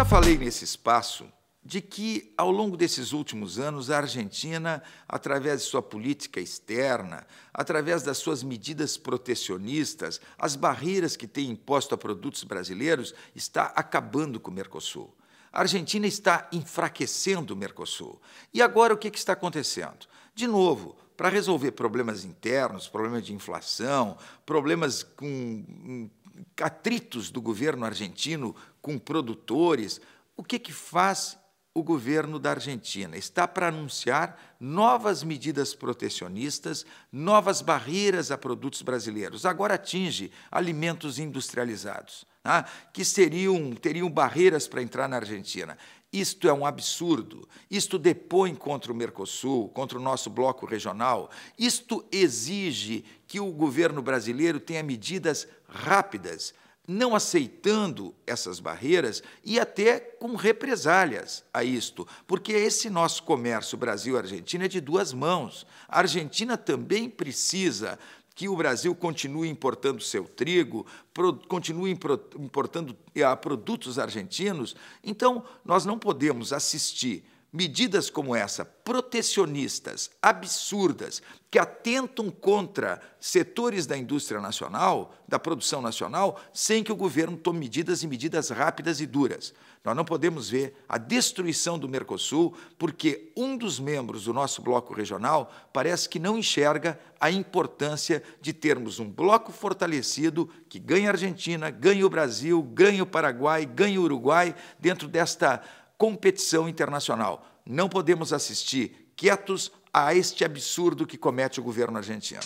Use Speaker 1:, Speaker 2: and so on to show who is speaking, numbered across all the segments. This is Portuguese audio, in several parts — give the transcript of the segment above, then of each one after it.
Speaker 1: falei nesse espaço de que, ao longo desses últimos anos, a Argentina, através de sua política externa, através das suas medidas protecionistas, as barreiras que tem imposto a produtos brasileiros, está acabando com o Mercosul. A Argentina está enfraquecendo o Mercosul. E agora o que está acontecendo? De novo, para resolver problemas internos, problemas de inflação, problemas com atritos do governo argentino com produtores, o que faz o governo da Argentina? Está para anunciar novas medidas protecionistas, novas barreiras a produtos brasileiros. Agora atinge alimentos industrializados, que teriam barreiras para entrar na Argentina. Isto é um absurdo. Isto depõe contra o Mercosul, contra o nosso bloco regional. Isto exige que o governo brasileiro tenha medidas rápidas, não aceitando essas barreiras e até com represálias a isto, porque esse nosso comércio Brasil-Argentina é de duas mãos. A Argentina também precisa que o Brasil continue importando seu trigo, continue importando produtos argentinos. Então, nós não podemos assistir medidas como essa, protecionistas, absurdas, que atentam contra setores da indústria nacional, da produção nacional, sem que o governo tome medidas rápidas e duras. Nós não podemos ver a destruição do Mercosul, porque um dos membros do nosso bloco regional parece que não enxerga a importância de termos um bloco fortalecido que ganhe a Argentina, ganhe o Brasil, ganhe o Paraguai, ganhe o Uruguai dentro desta competição internacional. Não podemos assistir quietos a este absurdo que comete o governo argentino.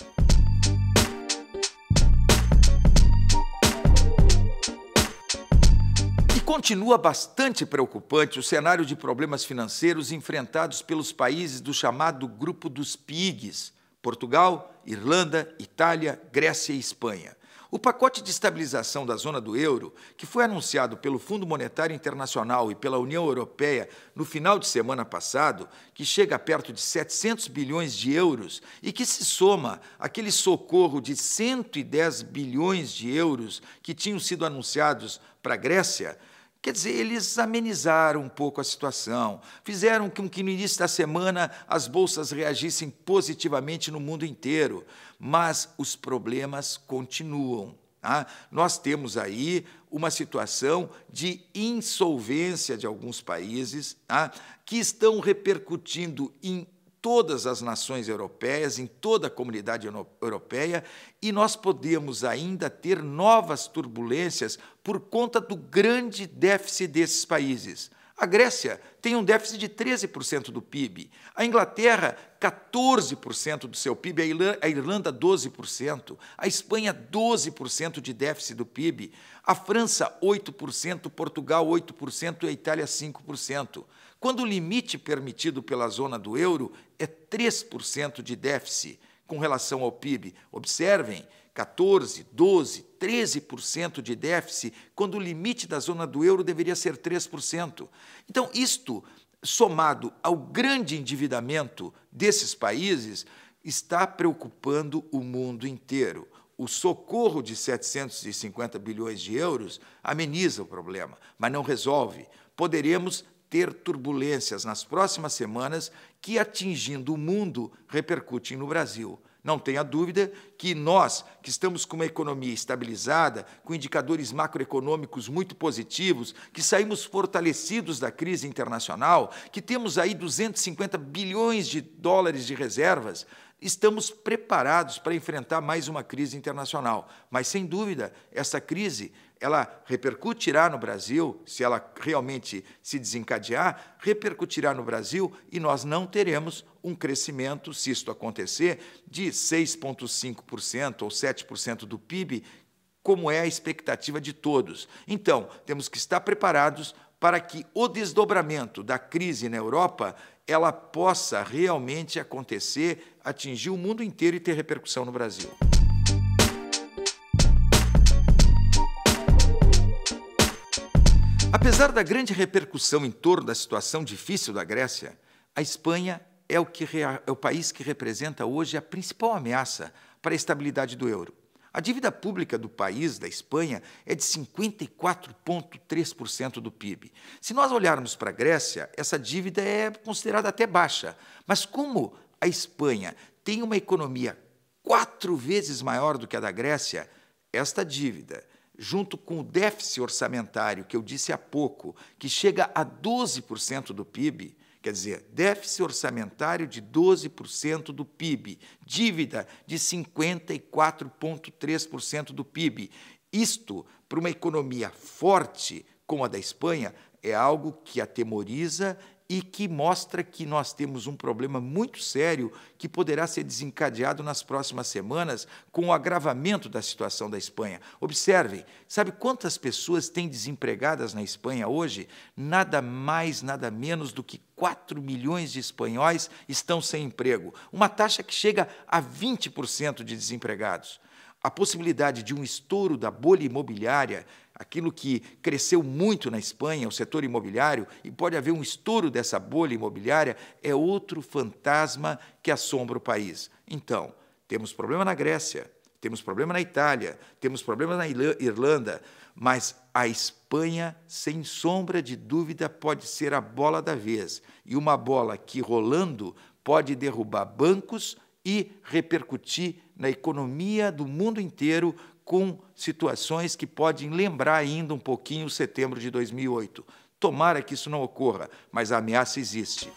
Speaker 1: E continua bastante preocupante o cenário de problemas financeiros enfrentados pelos países do chamado Grupo dos PIGs: Portugal, Irlanda, Itália, Grécia e Espanha. O pacote de estabilização da zona do euro, que foi anunciado pelo Fundo Monetário Internacional e pela União Europeia no final de semana passado, que chega a perto de 700 bilhões de euros e que se soma àquele socorro de 110 bilhões de euros que tinham sido anunciados para a Grécia, quer dizer, eles amenizaram um pouco a situação, fizeram com que no início da semana as bolsas reagissem positivamente no mundo inteiro, mas os problemas continuam. Nós temos aí uma situação de insolvência de alguns países que estão repercutindo em todas as nações europeias, em toda a comunidade europeia, e nós podemos ainda ter novas turbulências por conta do grande déficit desses países. A Grécia tem um déficit de 13% do PIB, a Inglaterra 14% do seu PIB, a Irlanda 12%, a Espanha 12% de déficit do PIB, a França 8%, Portugal 8% e a Itália 5%. Quando o limite permitido pela zona do euro é 3% de déficit com relação ao PIB. Observem, 14%, 12%, 13% de déficit, quando o limite da zona do euro deveria ser 3%. Então, isto, somado ao grande endividamento desses países, está preocupando o mundo inteiro. O socorro de 750 bilhões de euros ameniza o problema, mas não resolve. Poderemos ter turbulências nas próximas semanas que, atingindo o mundo, repercutem no Brasil. Não tenha dúvida que nós, que estamos com uma economia estabilizada, com indicadores macroeconômicos muito positivos, que saímos fortalecidos da crise internacional, que temos aí 250 bilhões de dólares de reservas, estamos preparados para enfrentar mais uma crise internacional. Mas, sem dúvida, essa crise ela repercutirá no Brasil, se ela realmente se desencadear, repercutirá no Brasil e nós não teremos um crescimento, se isto acontecer, de 6,5% ou 7% do PIB, como é a expectativa de todos. Então, temos que estar preparados para que o desdobramento da crise na Europa ela possa realmente acontecer, atingir o mundo inteiro e ter repercussão no Brasil. Apesar da grande repercussão em torno da situação difícil da Grécia, a Espanha é o país que representa hoje a principal ameaça para a estabilidade do euro. A dívida pública do país, da Espanha, é de 54,3% do PIB. Se nós olharmos para a Grécia, essa dívida é considerada até baixa. Mas como a Espanha tem uma economia 4 vezes maior do que a da Grécia, esta dívida, junto com o déficit orçamentário que eu disse há pouco, que chega a 12% do PIB, quer dizer, déficit orçamentário de 12% do PIB, dívida de 54,3% do PIB. Isto, para uma economia forte como a da Espanha, é algo que atemoriza e que mostra que nós temos um problema muito sério que poderá ser desencadeado nas próximas semanas com o agravamento da situação da Espanha. Observem, sabe quantas pessoas têm desempregadas na Espanha hoje? Nada mais, nada menos do que 4 milhões de espanhóis estão sem emprego, uma taxa que chega a 20% de desempregados. A possibilidade de um estouro da bolha imobiliária, aquilo que cresceu muito na Espanha, o setor imobiliário, e pode haver um estouro dessa bolha imobiliária, é outro fantasma que assombra o país. Então, temos problema na Grécia, temos problema na Itália, temos problema na Irlanda, mas a Espanha, sem sombra de dúvida, pode ser a bola da vez. E uma bola que, rolando, pode derrubar bancos e repercutir na economia do mundo inteiro com situações que podem lembrar ainda um pouquinho o setembro de 2008. Tomara que isso não ocorra, mas a ameaça existe.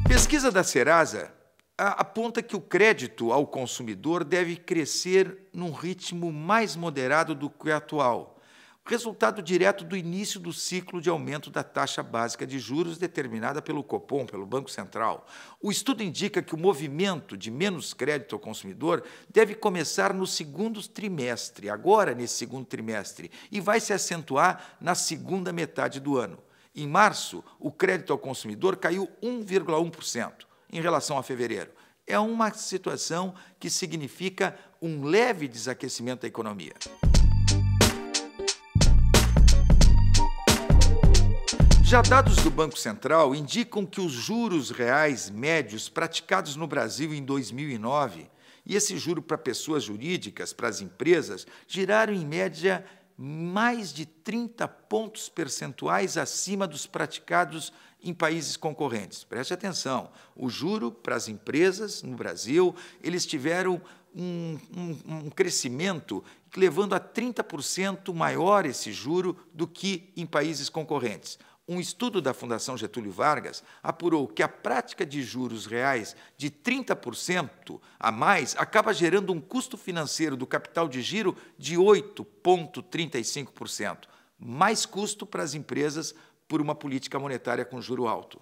Speaker 1: Pesquisa da Serasa aponta que o crédito ao consumidor deve crescer num ritmo mais moderado do que o atual, resultado direto do início do ciclo de aumento da taxa básica de juros determinada pelo Copom, pelo Banco Central. O estudo indica que o movimento de menos crédito ao consumidor deve começar no segundo trimestre, agora nesse segundo trimestre, e vai se acentuar na segunda metade do ano. Em março, o crédito ao consumidor caiu 1,1% em relação a fevereiro. É uma situação que significa um leve desaquecimento da economia. Já dados do Banco Central indicam que os juros reais médios praticados no Brasil em 2009, e esse juro para pessoas jurídicas, para as empresas, giraram em média mais de 30 pontos percentuais acima dos praticados em países concorrentes. Preste atenção, o juro para as empresas no Brasil, eles tiveram um crescimento levando a 30% maior esse juro do que em países concorrentes. Um estudo da Fundação Getúlio Vargas apurou que a prática de juros reais de 30% a mais acaba gerando um custo financeiro do capital de giro de 8,35%. Mais custo para as empresas por uma política monetária com juro alto.